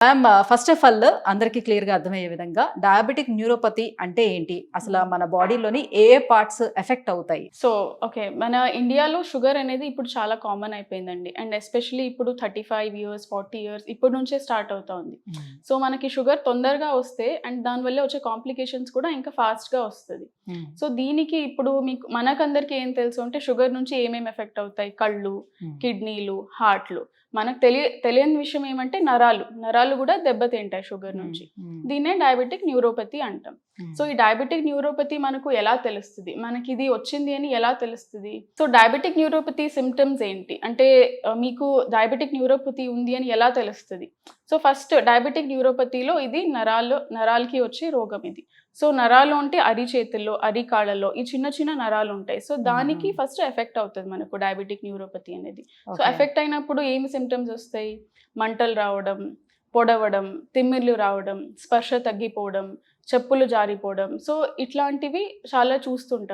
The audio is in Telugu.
మ్యామ్ ఫస్ట్ ఆఫ్ ఆల్ అందరికీ క్లియర్‌గా అర్థమయ్యే విధంగా డయాబెటిక్ న్యూరోపతి అంటే ఏంటి? అసల మన బాడీలోని ఏ పార్ట్స్ ఎఫెక్ట్ అవుతాయి? So, okay. మన ఇండియాలో షుగర్ అనేది ఇప్పుడు చాలా కామన్ అయిపోయిందండి. అండ్ ఎస్పెషల్లీ ఇప్పుడు 35 ఇయర్స్, 40 ఇయర్స్ ఇప్పటి నుంచే స్టార్ట్ అవుతా ఉంది. సో, మనకి షుగర్ తొందరగా వస్తే అండ్ దానివల్ల వచ్చే కాంప్లికేషన్స్ కూడా ఇంకా ఫాస్ట్‌గా వస్తది. సో, దీనికి ఇప్పుడు మనకందరికి ఏం తెలుసు అంటే షుగర్ నుంచి ఏమేమి ఎఫెక్ట్ అవుతాయి? కళ్ళు, కిడ్నీలు, హార్ట్‌లు. మనకు తెలియని విషయం ఏమంటే నరాలు కూడా దెబ్బతింటాయి షుగర్ నుంచి. దీన్నే డయాబెటిక్ న్యూరోపతి అంటాం. సో ఈ డయాబెటిక్ న్యూరోపతి మనకు ఎలా తెలుస్తుంది? మనకి ఇది వచ్చింది అని ఎలా తెలుస్తుంది? సో డయాబెటిక్ న్యూరోపతి సిమ్టమ్స్ ఏంటి? అంటే మీకు డయాబెటిక్ న్యూరోపతి ఉంది అని ఎలా తెలుస్తుంది? సో ఫస్ట్ డయాబెటిక్ న్యూరోపతిలో ఇది నరాలకి వచ్చే రోగం ఇది. సో నరాలు అంటే అరిచేతుల్లో, అరికాళ్ళలో ఈ చిన్న చిన్న నరాలు ఉంటాయి. సో దానికి ఫస్ట్ ఎఫెక్ట్ అవుతుంది మనకు డయాబెటిక్ న్యూరోపతి అనేది. సో ఎఫెక్ట్ అయినప్పుడు ఏమి సిమ్టమ్స్ వస్తాయి? మంటలు రావడం, పొడవడం, తిమ్మిర్లు రావడం, స్పర్శ తగ్గిపోవడం, చెప్పులు జారిపోవడం. సో ఇట్లాంటివి చాలా చూస్తుంటాం.